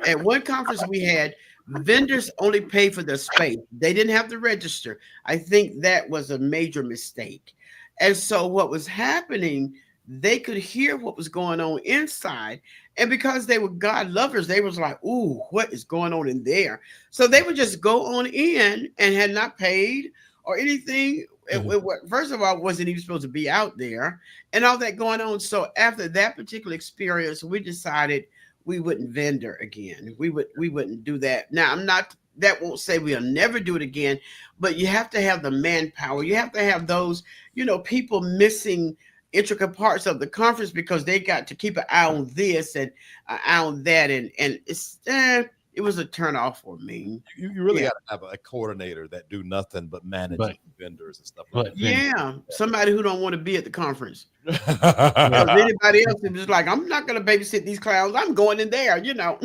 at one conference we had, vendors only pay for the space. They didn't have to register. I think that was a major mistake. And so what was happening, they could hear what was going on inside. And because they were God lovers, they was like, ooh, what is going on in there? So they would just go on in and had not paid or anything. First of all, wasn't even supposed to be out there and all that going on. So after that particular experience, we decided we wouldn't vendor again. We wouldn't do that. Now I'm not, that won't say we'll never do it again, but you have to have the manpower. You have to have those, people missing intricate parts of the conference because they got to keep an eye on this and an eye on that, and it was a turn off for me. You really Yeah. got to have a coordinator that do nothing but managing But vendors and stuff like but then Yeah, somebody who don't want to be at the conference because that. well, anybody else is just like, I'm not going to babysit these clowns. I'm going in there. Yeah.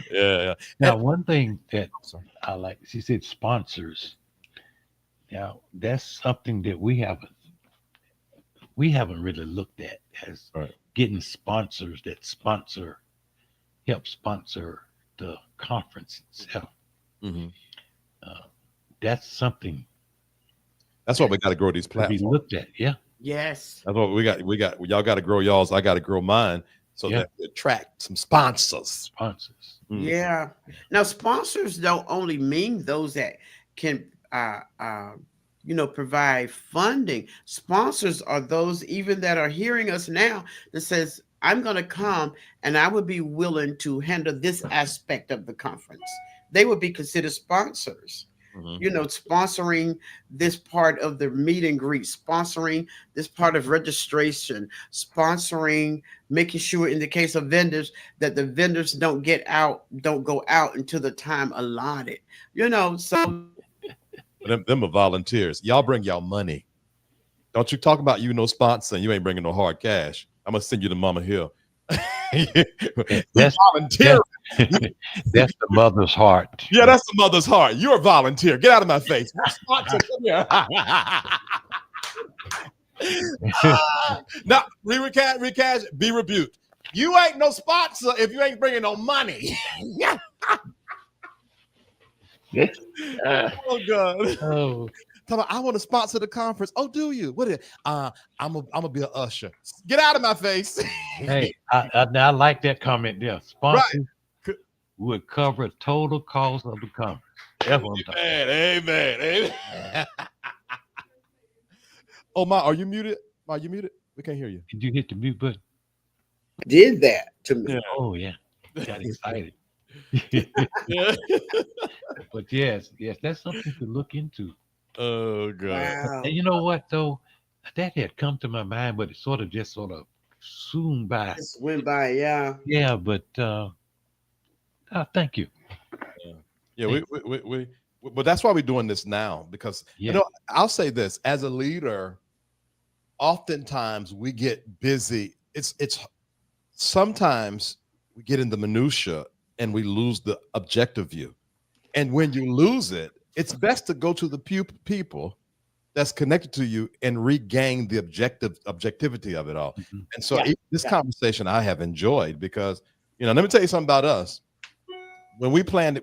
And, now one thing that sorry. I like, she said sponsors. Now that's something that we haven't really looked at as Right. getting sponsors that help sponsor the conference itself. Mhm. Uh, that's something That's why we got to grow these to be platforms. looked at. Yeah, Yes. That's what we got. Y'all got to grow y'all's. I got to grow mine so yeah, that we attract some sponsors. sponsors. Mm. Yeah. Now, sponsors don't only mean those that can, provide funding. Sponsors are those even that are hearing us now that says, "I'm going to come and I would be willing to handle this aspect of the conference." They would be considered sponsors. Mhm. Sponsoring this part of the meet and greet, sponsoring this part of registration, sponsoring, making sure in the case of vendors that the vendors don't go out until the time allotted. So Them are volunteers. Y'all bring y'all money. Don't you talk about sponsor and you ain't bringing no hard cash. I'm gonna send you to Mama Hill. And We that's volunteer. That's the mother's heart. Yeah, that's the mother's heart. You're a volunteer. Get out of my face. Sponsor, come here. No, recash, be rebuked. You ain't no sponsor if you ain't bringing no money. Oh God. Oh, Tell me, I want to sponsor the conference. Oh, do you? What is it? I'm gonna be an usher. Get out of my face. hey, I like that comment there. Sponsor would cover total cost of the conference. That's what I'm talking Amen. Oh, Ma, are you muted? Ma, you muted? We can't hear you. Did you hit the mute button? Did that to me. Yeah. Oh yeah, got excited. Yeah. But yes, that's something to look into. Oh God. Wow. And you know what though, that had come to my mind, but it sort of zoomed by. Just went by, yeah. Yeah, but thank you. Yeah, but that's why we're doing this now, because Yeah. you know, I'll say this as a leader, oftentimes we get busy. It's sometimes we get in the minutia and we lose the objective view. And when you lose it, it's best to go to the people that's connected to you and regain the objectivity of it all. Mhm. And so Yeah. this conversation I have enjoyed because, you know, let me tell you something about us. When we planned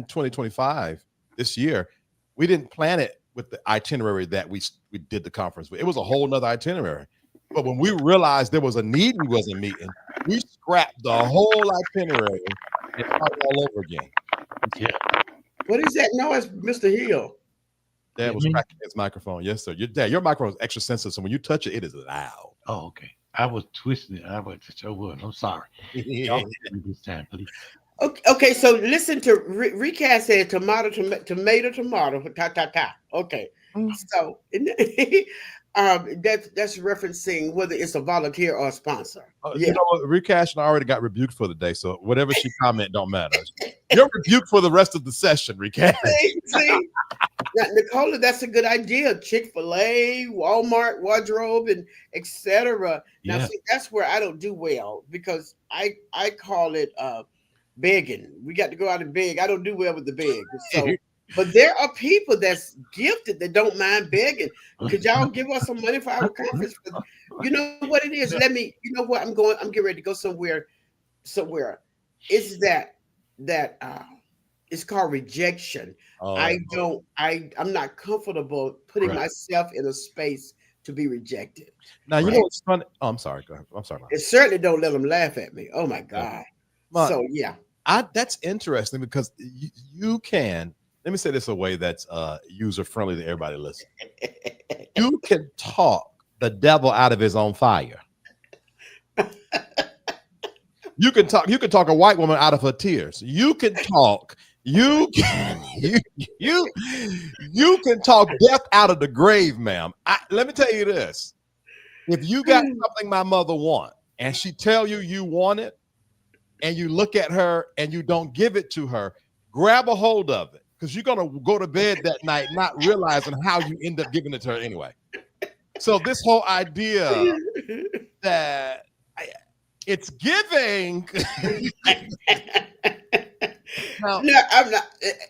2025 this year, we didn't plan it with the itinerary that we did the conference with. It was a whole nother itinerary. But when we realized there was a need we wasn't meeting, we scrapped the whole itinerary and started all over again. Yeah. What is that noise, Mr. Hill? Dad was cracking his microphone. Yes, sir. Your microphone is extra sensitive, so when you touch it, it is loud. Oh, okay. I was twisting it. I was just I'm sorry. Y'all help me this time, please. Okay, so listen to recast said tomato, ta. Okay, so that's referencing whether it's a volunteer or a sponsor. You know what? Recash already got rebuked for the day, so whatever she comment don't matter. You're rebuked for the rest of the session, Recash. See? Now, Nicola, that's a good idea. Chick-fil-A, Walmart, wardrobe, and etc. Now, see, that's where I don't do well because I call it begging. We got to go out and beg. I don't do well with the beg. So, but there are people that's gifted that don't mind begging. Could y'all give us some money for our conference? You know what it is? You know what? I'm getting ready to go somewhere. It's that it's called rejection. I'm not comfortable putting myself in a space to be rejected. Now, you know what's funny? Oh, I'm sorry. Go ahead. I'm sorry. It certainly don't let them laugh at me. Oh my God. So yeah. That's interesting because you can, let me say this a way that's user friendly to everybody listening. You can talk the devil out of his own fire. You can talk a white woman out of her tears. You can talk you can talk death out of the grave, ma'am. Let me tell you this. If you got something my mother want and she tell you want it, and you look at her and you don't give it to her, grab a hold of it because you're going to go to bed that night not realizing how you end up giving it to her anyway. So this whole idea that it's giving. No, I'm not.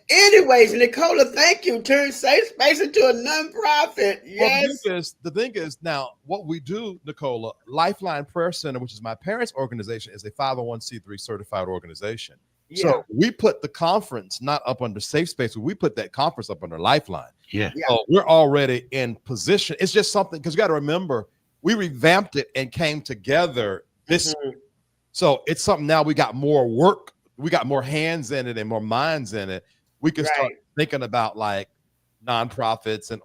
Anyways, Nicola, thank you. Turn safe space into a nonprofit. Yes. Well, the thing is now what we do, Nicola, Lifeline Prayer Center, which is my parents' organization, is a 501c3 certified organization. Yeah. So we put the conference not up under Safe Space, we put that conference up under Lifeline. Yeah. So we're already in position. It's just something because you got to remember we revamped it and came together this. So it's something now we got more work. We got more hands in it and more minds in it. We can start thinking about like nonprofits and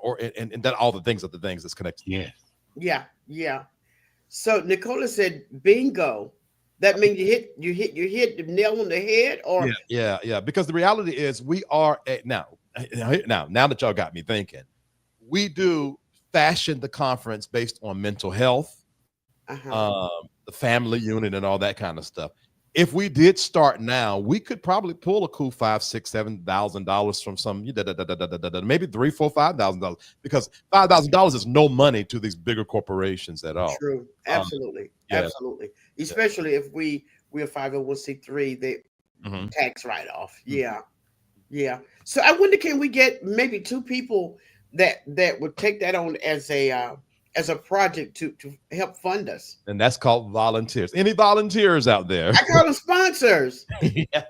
that all the things that's connected. Yeah. Yeah. So Nicola said, "Bingo." That means you hit the nail on the head, or yeah. Because the reality is, we are now that y'all got me thinking, we do fashion the conference based on mental health, the family unit, and all that kind of stuff. If we did start now, we could probably pull a cool $5,000, $6,000, $7,000 from some maybe $3,000, $4,000, $5,000 because $5,000 is no money to these bigger corporations at all. True, absolutely, absolutely. Especially if we're 501c3, tax write-off. Yeah. Yeah. So I wonder, can we get maybe two people that would take that on as a project to help fund us? And that's called volunteers. Any volunteers out there? I call them sponsors. Yeah.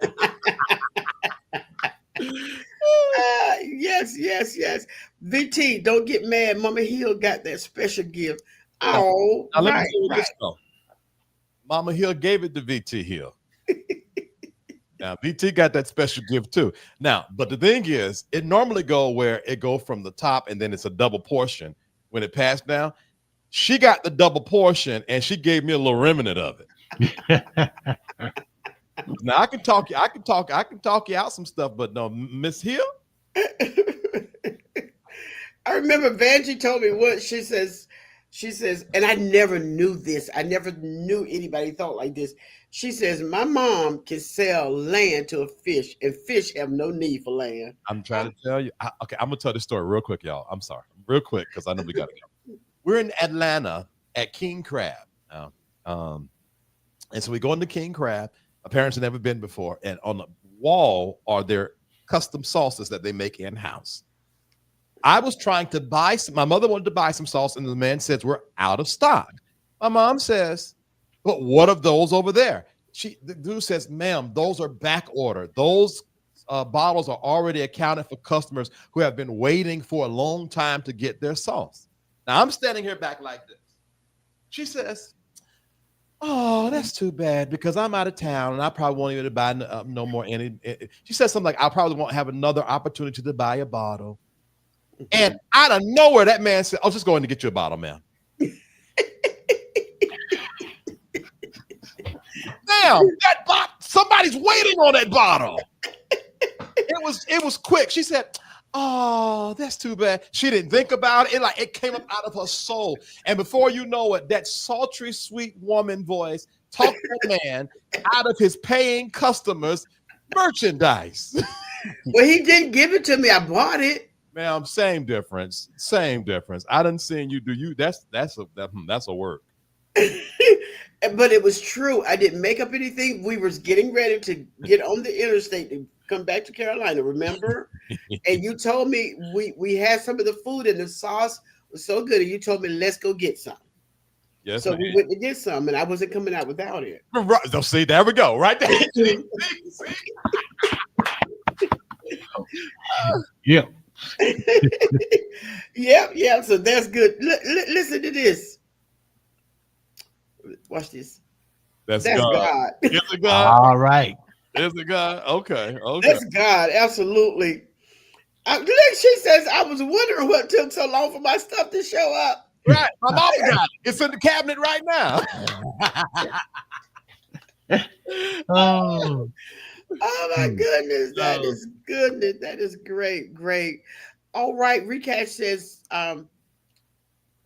Yes, yes, yes. VT, don't get mad. Mama Hill got that special gift. Oh, Now let me right, tell you right. this though. Mama Hill gave it to VT Hill. Now VT got that special gift too. Now, but the thing is, it normally go where it go from the top and then it's a double portion when it passed down. She got the double portion and she gave me a little remnant of it. Now I can talk you out some stuff, but no, Miss Hill. I remember Vanjie told me what she says, and I never knew this. I never knew anybody thought like this. She says, my mom can sell land to a fish, and fish have no need for land. I'm trying to tell you. Okay, I'm gonna tell this story real quick, y'all. I'm sorry, real quick, because I know we gotta go. We're in Atlanta at King Crab. And so we go into King Crab. My parents have never been before, and on the wall are their custom sauces that they make in-house. I was trying to buy some, my mother wanted to buy some sauce, and the man says, we're out of stock. My mom says, but what of those over there? The dude says, ma'am, those are back order. Those bottles are already accounted for customers who have been waiting for a long time to get their sauce. Now I'm standing here back like this. She says, oh, that's too bad because I'm out of town and I probably won't even buy no more. She said something like, I probably won't have another opportunity to buy a bottle. And out of nowhere, that man said, "Oh, just going to get you a bottle, ma'am." Damn, that bottle! Somebody's waiting on that bottle. It was quick. She said, "Oh, that's too bad." She didn't think about it. It came up out of her soul. And before you know it, that sultry, sweet woman voice talked to a man out of his paying customers' merchandise. Well, he didn't give it to me. I bought it. Ma'am, same difference. Same difference. I done seen you do you. That's a work. But it was true. I didn't make up anything. We was getting ready to get on the interstate to come back to Carolina, remember? And you told me we had some of the food and the sauce was so good. And you told me, let's go get some. Yes. So we went to get some, and I wasn't coming out without it. Right. So see, there we go. Right there. Yeah. Yeah. So that's good. Listen to this. Watch this. That's God. Is it God? All right. Is it God? Okay. That's God. Absolutely. Look, she says, I was wondering what took so long for my stuff to show up. Right. My mama got it. It's in the cabinet right now. Oh. Oh my goodness. That is goodness. That is great. Great. All right. Recash says,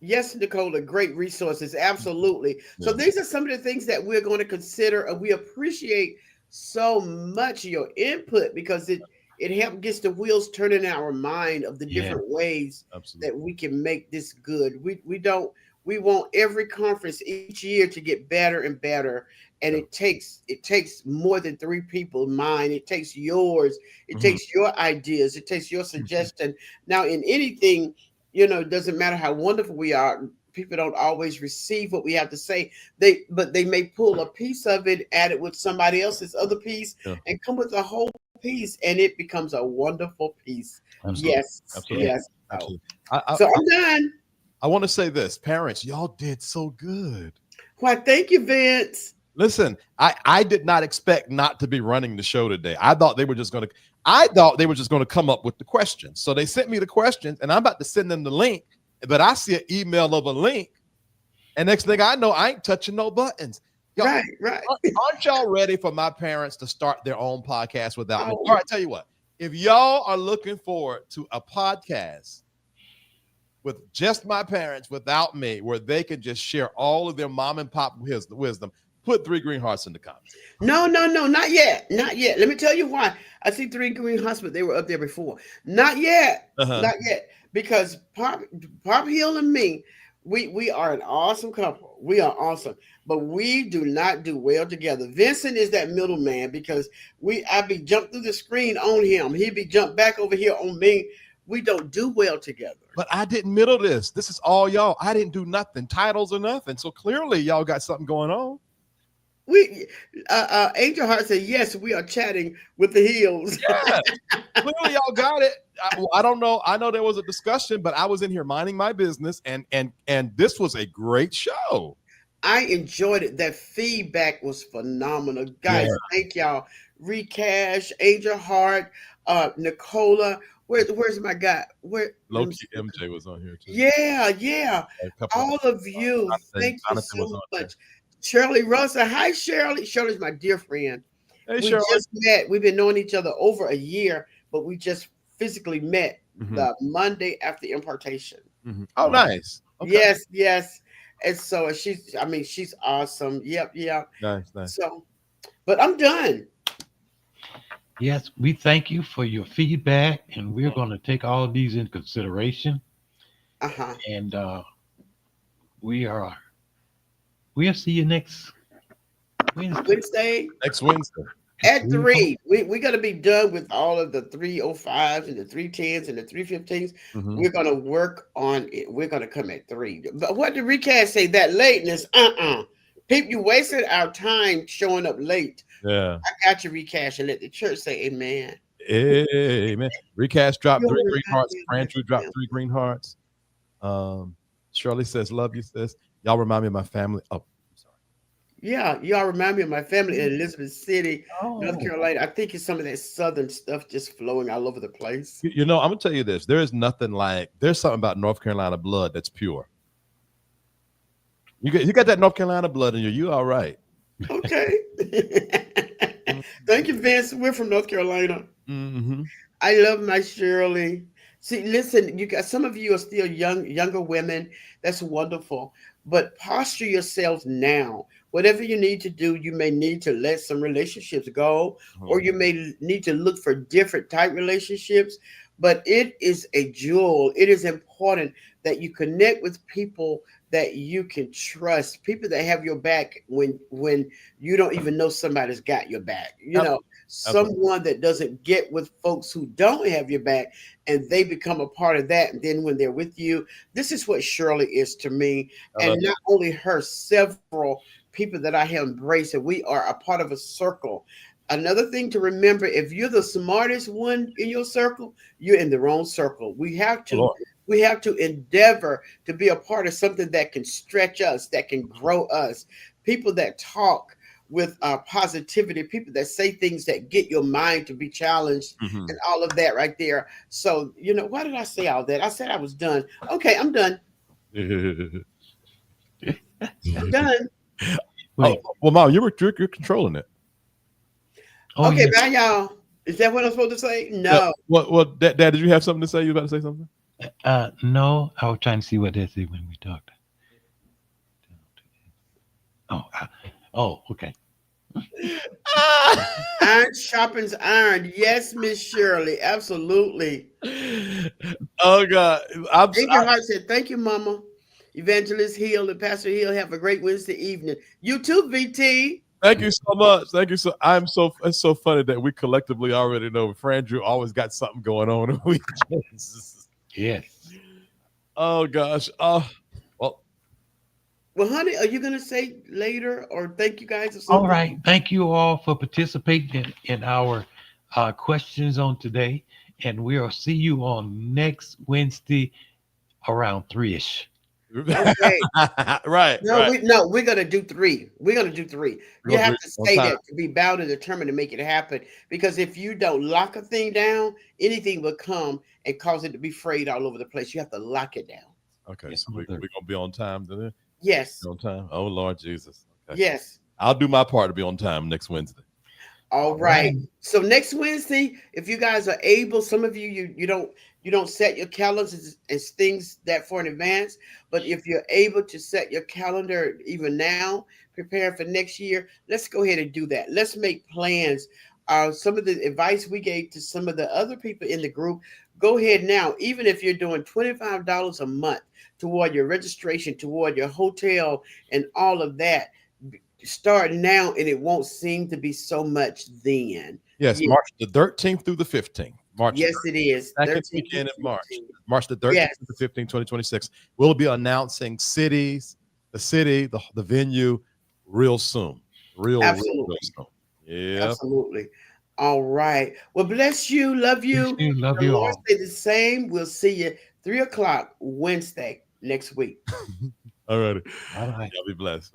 yes, Nicola, great resources. Absolutely. So these are some of the things that we're going to consider. And we appreciate so much your input because it gets the wheels turning in our mind of the different ways that we can make this good. We want every conference each year to get better and better. And it takes more than 3 people mind. It takes yours. It takes your ideas. It takes your suggestion. Now, in anything, it doesn't matter how wonderful we are. People don't always receive what we have to say. But they may pull a piece of it, add it with somebody else's other piece, and come with a whole piece, and it becomes a wonderful piece. Absolutely. Yes. Absolutely. Yes. Absolutely. So I'm done. I want to say this, parents, y'all did so good. Why, thank you, Vince. Listen, I did not expect not to be running the show today. I thought they were just going to come up with the questions. So they sent me the questions, and I'm about to send them the link. But I see an email of a link, and next thing I know, I ain't touching no buttons. Y'all, right. Aren't y'all ready for my parents to start their own podcast without me? All right, tell you what. If y'all are looking forward to a podcast with just my parents without me, where they can just share all of their mom and pop wisdom, put 3 green hearts in the comments. No, not yet. Not yet. Let me tell you why. I see 3 green hearts, but they were up there before. Not yet. Not yet. Because Pop Hill and me, We are an awesome couple. We are awesome, but we do not do well together. Vincent is that middleman because I be jumped through the screen on him. He be jumped back over here on me. We don't do well together. But I didn't middle this. This is all y'all. I didn't do nothing, titles or nothing. So clearly y'all got something going on. We Angel Heart said yes. We are chatting with the heels. Yeah, clearly y'all got it. I don't know. I know there was a discussion, but I was in here minding my business, and this was a great show. I enjoyed it. That feedback was phenomenal, guys. Yeah. Thank y'all. Recash, Angel Heart, Nicola. Where's my guy? Where? Loki MJ was on here too. Yeah. A couple All of you, thank you Jonathan was so on much. Shirley Russell. Hi, Shirley. Shirley's my dear friend. there. Hey, We Shirley. just met. We've been knowing each other over a year, but we just physically met the Monday after impartation. Oh, nice. Okay. Yes. And so she's awesome. Yep. Nice. So, but I'm done. Yes, we thank you for your feedback, and we're going to take all of these into consideration. Uh-huh. And we'll see you next Wednesday. Next Wednesday. At 3. We're gonna be done with all of the 305s and the 310s and the 315s. We're gonna work on it. We're gonna come at 3. But what did Recast say? That lateness? People, you wasted our time showing up late. Yeah. I got you, Recast, and let the church say amen. Amen. Recast dropped You're 3 green hearts. right. Andrew dropped 3 green hearts. Shirley says, love you, sis. Y'all remind me of my family. Oh, I'm sorry. Yeah, y'all remind me of my family in Elizabeth City, North Carolina. I think it's some of that southern stuff just flowing all over the place. You know, I'm gonna tell you this. There's something about North Carolina blood that's pure. You got that North Carolina blood in you. You all right. Okay. Thank you, Vince. We're from North Carolina. I love my Shirley. See, listen, you got some of you are still younger women. That's wonderful. But posture yourselves now. Whatever you need to do, you may need to let some relationships go, or you may need to look for different type relationships. But it is a jewel. It is important that you connect with people that you can trust, people that have your back when you don't even know somebody's got your back. You know, someone that doesn't get with folks who don't have your back and they become a part of that. And then when they're with you, this is what Shirley is to me. And not only her, several people that I have embraced, and we are a part of a circle. Another thing to remember, if you're the smartest one in your circle, you're in the wrong circle. We have to endeavor to be a part of something that can stretch us, that can grow us. People that talk with positivity, people that say things that get your mind to be challenged, and all of that right there. So, you know, why did I say all that? I said I was done. Okay, I'm done. I'm done. Well, Mom, you're controlling it. Oh, okay, yeah. Bye, y'all. Is that what I'm supposed to say? No. Well, Dad, did you have something to say? You about to say something? No, I was trying to see what they said when we talked. Okay. Iron sharpens iron. Yes, Miss Shirley. Absolutely. Oh, God. Angel Heart said, thank you, Mama. Evangelist Hill and Pastor Hill, have a great Wednesday evening. You too, VT. Thank you so much. Thank you. It's so funny that we collectively already know Fran Drew always got something going on the weekends. Yes. Oh, gosh. Well, honey, are you going to say later or thank you guys or something? All right. Thank you all for participating in our questions on today. And we'll see you on next Wednesday around 3-ish. Okay. Right. We're gonna do 3. We're gonna do 3. You have to say that to be bound and determined to make it happen. Because if you don't lock a thing down, anything will come and cause it to be frayed all over the place. You have to lock it down. Okay, so we're gonna be on time today. Yes. On time. Oh, Lord Jesus. Okay. Yes. I'll do my part to be on time next Wednesday. All right. So next Wednesday, if you guys are able, some of you don't set your calendars as things that far in advance, but if you're able to set your calendar even now, prepare for next year, let's go ahead and do that. Let's make plans some of the advice we gave to some of the other people in the group, go ahead now. Even if you're doing $25 a month toward your registration, toward your hotel, and all of that, start now, and it won't seem to be so much then. Yes, Yeah, March the 13th through the 15th. March yes, it is. second 13 through weekend in March. 15. March the 13th Yes, to the 15th, 2026. We'll be announcing the city, the venue real soon. Real absolutely. soon. Yeah. Absolutely. All right. Well, bless you. Love Bless you. you. Love The you Lord all. say the same. We'll see you 3 o'clock Wednesday next week. All righty. Bye bye. Y'all be blessed.